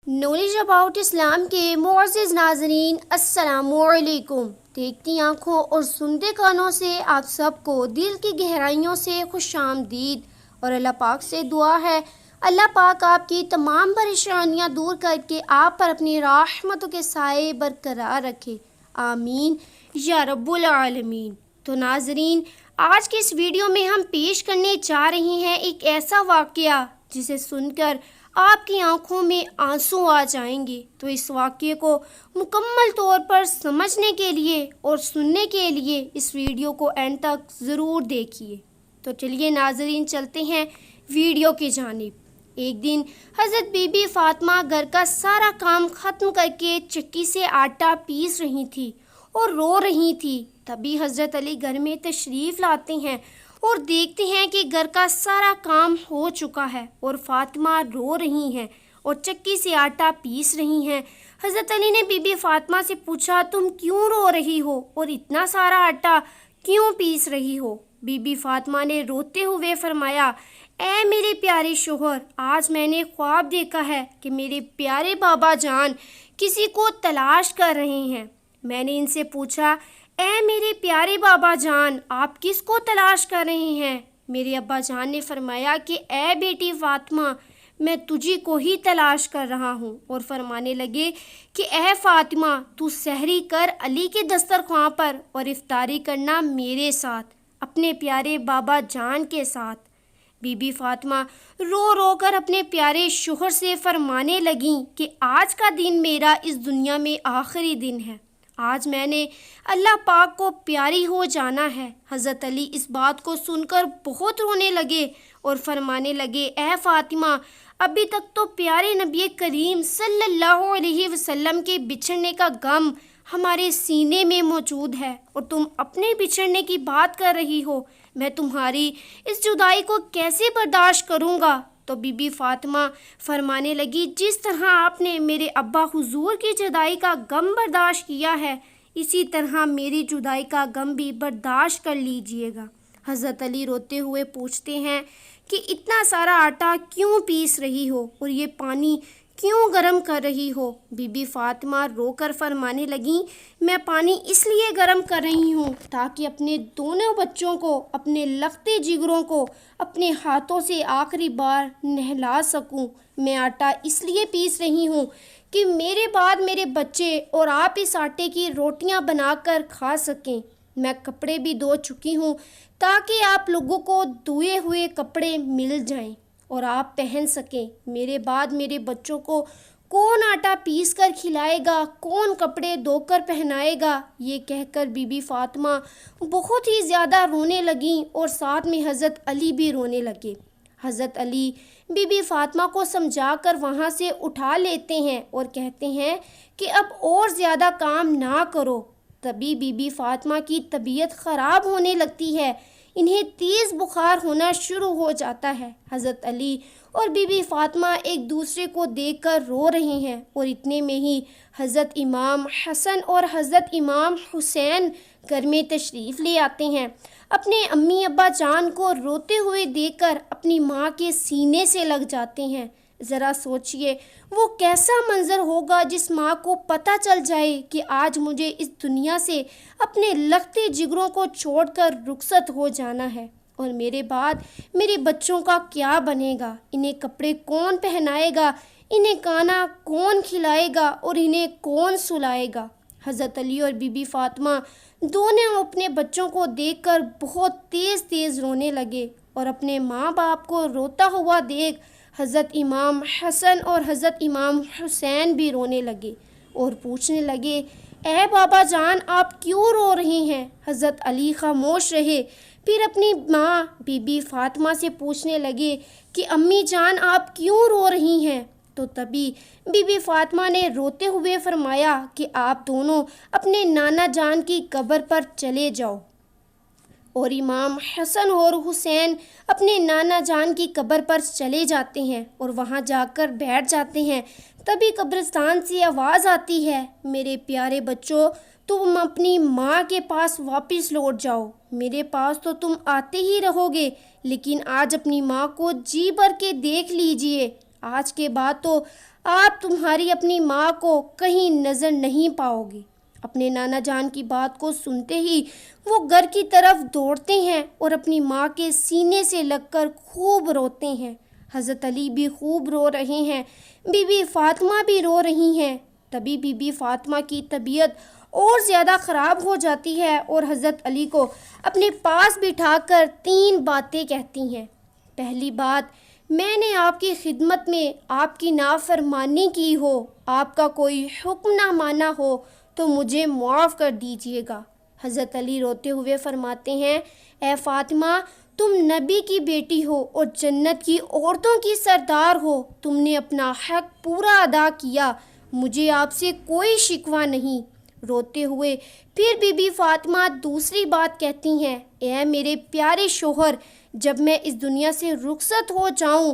Knowledge about Islam کے معزز ناظرین السلام علیکم۔ دیکھتی آنکھوں اور سنتے کانوں سے آپ سب کو دل کی گہرائیوں سے خوش آمدید، اور اللہ پاک سے دعا ہے اللہ پاک آپ کی تمام پریشانیاں دور کر کے آپ پر اپنی رحمتوں کے سائے برقرار رکھے، آمین یا رب العالمین۔ تو ناظرین، آج کے اس ویڈیو میں ہم پیش کرنے جا رہے ہیں ایک ایسا واقعہ جسے سن کر آپ کی آنکھوں میں آنسو آ جائیں گے۔ تو اس واقعے کو مکمل طور پر سمجھنے کے لیے اور سننے کے لیے اس ویڈیو کو اینڈ تک ضرور دیکھیے۔ تو چلیے ناظرین، چلتے ہیں ویڈیو کی جانب۔ ایک دن حضرت بی بی فاطمہ گھر کا سارا کام ختم کر کے چکی سے آٹا پیس رہی تھی اور رو رہی تھی۔ تبھی حضرت علی گھر میں تشریف لاتے ہیں اور دیکھتے ہیں کہ گھر کا سارا کام ہو چکا ہے اور فاطمہ رو رہی ہیں اور چکی سے آٹا پیس رہی ہیں۔ حضرت علی نے بی بی فاطمہ سے پوچھا، تم کیوں رو رہی ہو اور اتنا سارا آٹا کیوں پیس رہی ہو؟ بی بی فاطمہ نے روتے ہوئے فرمایا، اے میرے پیارے شوہر، آج میں نے خواب دیکھا ہے کہ میرے پیارے بابا جان کسی کو تلاش کر رہے ہیں۔ میں نے ان سے پوچھا، اے میرے پیارے بابا جان، آپ کس کو تلاش کر رہے ہیں؟ میرے ابا جان نے فرمایا کہ اے بیٹی فاطمہ، میں تجھی کو ہی تلاش کر رہا ہوں، اور فرمانے لگے کہ اے فاطمہ، تو سحری کر علی کے دسترخوان پر اور افطاری کرنا میرے ساتھ، اپنے پیارے بابا جان کے ساتھ۔ بی بی فاطمہ رو رو کر اپنے پیارے شوہر سے فرمانے لگیں کہ آج کا دن میرا اس دنیا میں آخری دن ہے، آج میں نے اللہ پاک کو پیاری ہو جانا ہے۔ حضرت علی اس بات کو سن کر بہت رونے لگے اور فرمانے لگے، اے فاطمہ، ابھی تک تو پیارے نبی کریم صلی اللہ علیہ وسلم کے بچھڑنے کا غم ہمارے سینے میں موجود ہے، اور تم اپنے بچھڑنے کی بات کر رہی ہو، میں تمہاری اس جدائی کو کیسے برداشت کروں گا؟ تو بی بی فاطمہ فرمانے لگی، جس طرح آپ نے میرے ابا حضور کی جدائی کا غم برداشت کیا ہے، اسی طرح میری جدائی کا غم بھی برداشت کر لیجئے گا۔ حضرت علی روتے ہوئے پوچھتے ہیں کہ اتنا سارا آٹا کیوں پیس رہی ہو اور یہ پانی کیوں گرم کر رہی ہو؟ بی بی فاطمہ رو کر فرمانے لگیں، میں پانی اس لیے گرم کر رہی ہوں تاکہ اپنے دونوں بچوں کو، اپنے لختے جگروں کو اپنے ہاتھوں سے آخری بار نہلا سکوں۔ میں آٹا اس لیے پیس رہی ہوں کہ میرے بعد میرے بچے اور آپ اس آٹے کی روٹیاں بنا کر کھا سکیں۔ میں کپڑے بھی دھو چکی ہوں تاکہ آپ لوگوں کو دھوئے ہوئے کپڑے مل جائیں اور آپ پہن سکیں۔ میرے بعد میرے بچوں کو کون آٹا پیس کر کھلائے گا، کون کپڑے دھو کر پہنائے گا؟ یہ کہہ کر بی بی فاطمہ بہت ہی زیادہ رونے لگیں اور ساتھ میں حضرت علی بھی رونے لگے۔ حضرت علی بی بی فاطمہ کو سمجھا کر وہاں سے اٹھا لیتے ہیں اور کہتے ہیں کہ اب اور زیادہ کام نہ کرو۔ تبھی بی بی فاطمہ کی طبیعت خراب ہونے لگتی ہے، انہیں تیز بخار ہونا شروع ہو جاتا ہے۔ حضرت علی اور بی بی فاطمہ ایک دوسرے کو دیکھ کر رو رہے ہیں، اور اتنے میں ہی حضرت امام حسن اور حضرت امام حسین گھر میں تشریف لے آتے ہیں۔ اپنے امی ابا جان کو روتے ہوئے دیکھ کر اپنی ماں کے سینے سے لگ جاتے ہیں۔ ذرا سوچئے وہ کیسا منظر ہوگا جس ماں کو پتہ چل جائے کہ آج مجھے اس دنیا سے اپنے لختے جگروں کو چھوڑ کر رخصت ہو جانا ہے، اور میرے بعد میرے بچوں کا کیا بنے گا؟ انہیں کپڑے کون پہنائے گا؟ انہیں کھانا کون کھلائے گا اور انہیں کون سلائے گا؟ حضرت علی اور بی بی فاطمہ دونوں اپنے بچوں کو دیکھ کر بہت تیز تیز رونے لگے، اور اپنے ماں باپ کو روتا ہوا دیکھ حضرت امام حسن اور حضرت امام حسین بھی رونے لگے اور پوچھنے لگے، اے بابا جان، آپ کیوں رو رہے ہیں؟ حضرت علی خاموش رہے، پھر اپنی ماں بی بی فاطمہ سے پوچھنے لگے کہ امی جان، آپ کیوں رو رہی ہیں؟ تو تبھی بی بی فاطمہ نے روتے ہوئے فرمایا کہ آپ دونوں اپنے نانا جان کی قبر پر چلے جاؤ۔ اور امام حسن اور حسین اپنے نانا جان کی قبر پر چلے جاتے ہیں اور وہاں جا کر بیٹھ جاتے ہیں۔ تبھی قبرستان سے آواز آتی ہے، میرے پیارے بچوں، تم اپنی ماں کے پاس واپس لوٹ جاؤ، میرے پاس تو تم آتے ہی رہو گے، لیکن آج اپنی ماں کو جی بھر کے دیکھ لیجئے، آج کے بعد تو آپ تمہاری اپنی ماں کو کہیں نظر نہیں پاؤ گے۔ اپنے نانا جان کی بات کو سنتے ہی وہ گھر کی طرف دوڑتے ہیں اور اپنی ماں کے سینے سے لگ کر خوب روتے ہیں۔ حضرت علی بھی خوب رو رہے ہیں، بی بی فاطمہ بھی رو رہی ہیں۔ تبھی بی بی فاطمہ کی طبیعت اور زیادہ خراب ہو جاتی ہے اور حضرت علی کو اپنے پاس بٹھا کر 3 باتیں کہتی ہیں۔ پہلی بات، میں نے آپ کی خدمت میں آپ کی نافرمانی کی ہو، آپ کا کوئی حکم نہ مانا ہو تو مجھے معاف کر دیجیے گا۔ حضرت علی روتے ہوئے فرماتے ہیں، اے فاطمہ، تم نبی کی بیٹی ہو اور جنت کی عورتوں کی سردار ہو، تم نے اپنا حق پورا ادا کیا، مجھے آپ سے کوئی شکوہ نہیں۔ روتے ہوئے پھر بی بی فاطمہ دوسری بات کہتی ہیں، اے میرے پیارے شوہر، جب میں اس دنیا سے رخصت ہو جاؤں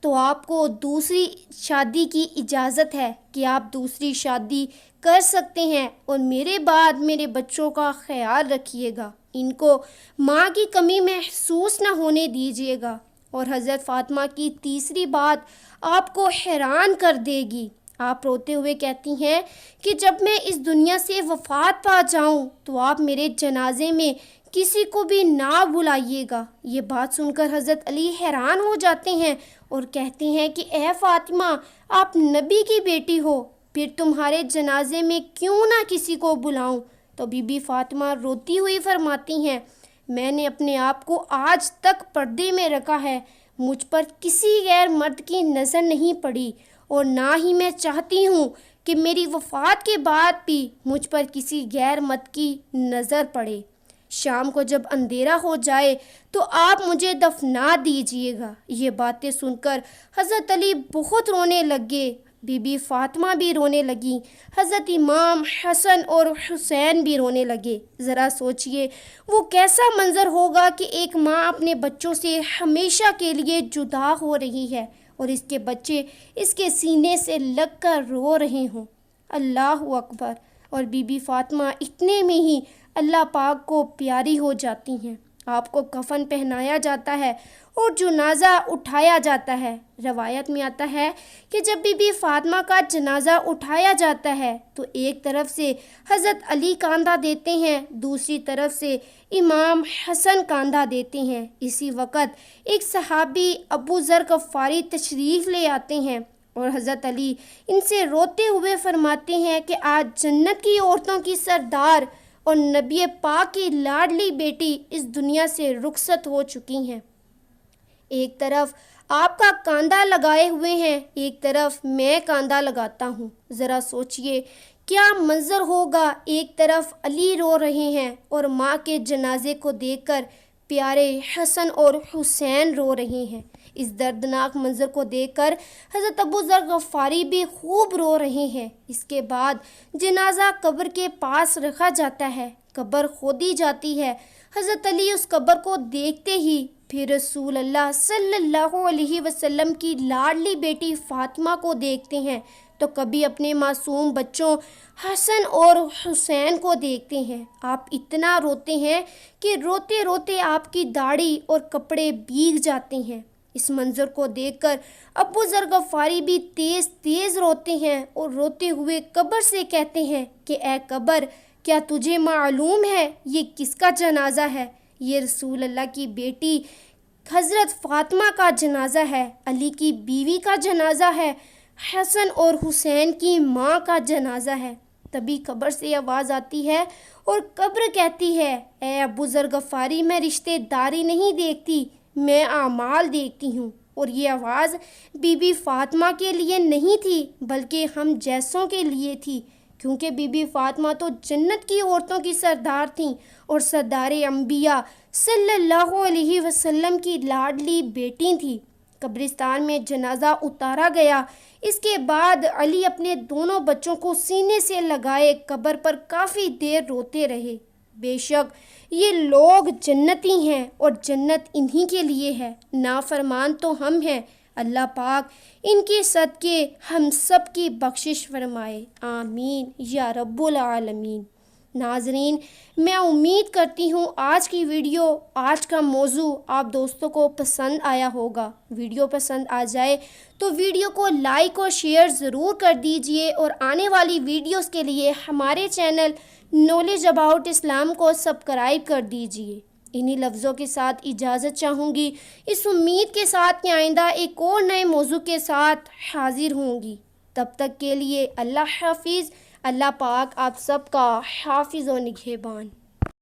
تو آپ کو دوسری شادی کی اجازت ہے کہ آپ دوسری شادی کر سکتے ہیں، اور میرے بعد میرے بچوں کا خیال رکھیے گا، ان کو ماں کی کمی محسوس نہ ہونے دیجیے گا۔ اور حضرت فاطمہ کی تیسری بات آپ کو حیران کر دے گی۔ آپ روتے ہوئے کہتی ہیں کہ جب میں اس دنیا سے وفات پا جاؤں تو آپ میرے جنازے میں کسی کو بھی نہ بلائیے گا۔ یہ بات سن کر حضرت علی حیران ہو جاتے ہیں اور کہتے ہیں کہ اے فاطمہ، آپ نبی کی بیٹی ہو، پھر تمہارے جنازے میں کیوں نہ کسی کو بلاؤں؟ تو بی بی فاطمہ روتی ہوئی فرماتی ہیں، میں نے اپنے آپ کو آج تک پردے میں رکھا ہے، مجھ پر کسی غیر مرد کی نظر نہیں پڑی، اور نہ ہی میں چاہتی ہوں کہ میری وفات کے بعد بھی مجھ پر کسی غیر مرد کی نظر پڑے۔ شام کو جب اندھیرا ہو جائے تو آپ مجھے دفنا دیجیے گا۔ یہ باتیں سن کر حضرت علی بہت رونے لگے، بی بی فاطمہ بھی رونے لگیں، حضرت امام حسن اور حسین بھی رونے لگے۔ ذرا سوچئے وہ کیسا منظر ہوگا کہ ایک ماں اپنے بچوں سے ہمیشہ کے لیے جدا ہو رہی ہے اور اس کے بچے اس کے سینے سے لگ کر رو رہے ہوں۔ اللہ اکبر! اور بی بی فاطمہ اتنے میں ہی اللہ پاک کو پیاری ہو جاتی ہیں۔ آپ کو کفن پہنایا جاتا ہے اور جنازہ اٹھایا جاتا ہے۔ روایت میں آتا ہے کہ جب بی بی فاطمہ کا جنازہ اٹھایا جاتا ہے تو ایک طرف سے حضرت علی کاندھا دیتے ہیں، دوسری طرف سے امام حسن کاندھا دیتے ہیں۔ اسی وقت ایک صحابی ابو ذر غفاری تشریف لے آتے ہیں اور حضرت علی ان سے روتے ہوئے فرماتے ہیں کہ آج جنت کی عورتوں کی سردار اور نبی پاک کی لاڈلی بیٹی اس دنیا سے رخصت ہو چکی ہیں۔ ایک طرف آپ کا کاندھا لگائے ہوئے ہیں، ایک طرف میں کاندھا لگاتا ہوں۔ ذرا سوچئے کیا منظر ہوگا، ایک طرف علی رو رہے ہیں اور ماں کے جنازے کو دیکھ کر پیارے حسن اور حسین رو رہے ہیں۔ اس دردناک منظر کو دیکھ کر حضرت ابو ذر غفاری بھی خوب رو رہے ہیں۔ اس کے بعد جنازہ قبر کے پاس رکھا جاتا ہے، قبر کھودی جاتی ہے۔ حضرت علی اس قبر کو دیکھتے ہی پھر رسول اللہ صلی اللہ علیہ وسلم کی لاڈلی بیٹی فاطمہ کو دیکھتے ہیں تو کبھی اپنے معصوم بچوں حسن اور حسین کو دیکھتے ہیں۔ آپ اتنا روتے ہیں کہ روتے روتے آپ کی داڑھی اور کپڑے بھیگ جاتے ہیں۔ اس منظر کو دیکھ کر ابو ذر غفاری بھی تیز تیز روتے ہیں اور روتے ہوئے قبر سے کہتے ہیں کہ اے قبر، کیا تجھے معلوم ہے یہ کس کا جنازہ ہے؟ یہ رسول اللہ کی بیٹی حضرت فاطمہ کا جنازہ ہے، علی کی بیوی کا جنازہ ہے، حسن اور حسین کی ماں کا جنازہ ہے۔ تبھی قبر سے آواز آتی ہے اور قبر کہتی ہے، اے ابو ذر غفاری، میں رشتہ داری نہیں دیکھتی، میں اعمال دیکھتی ہوں۔ اور یہ آواز بی بی فاطمہ کے لیے نہیں تھی بلکہ ہم جیسوں کے لیے تھی، کیونکہ بی بی فاطمہ تو جنت کی عورتوں کی سردار تھیں اور سردار انبیاء صلی اللہ علیہ وسلم کی لاڈلی بیٹی تھیں۔ قبرستان میں جنازہ اتارا گیا۔ اس کے بعد علی اپنے دونوں بچوں کو سینے سے لگائے قبر پر کافی دیر روتے رہے۔ بے شک یہ لوگ جنتی ہیں اور جنت انہی کے لیے ہے، نافرمان تو ہم ہیں۔ اللہ پاک ان کے صدقے ہم سب کی بخشش فرمائے، آمین یا رب العالمین۔ ناظرین، میں امید کرتی ہوں آج کی ویڈیو، آج کا موضوع آپ دوستوں کو پسند آیا ہوگا۔ ویڈیو پسند آ جائے تو ویڈیو کو لائک اور شیئر ضرور کر دیجئے، اور آنے والی ویڈیوز کے لیے ہمارے چینل نالج اباؤٹ اسلام کو سبسکرائب کر دیجئے۔ انہی لفظوں کے ساتھ اجازت چاہوں گی، اس امید کے ساتھ کہ آئندہ ایک اور نئے موضوع کے ساتھ حاضر ہوں گی۔ تب تک کے لیے اللہ حافظ۔ اللہ پاک آپ سب کا حافظ و نگہبان۔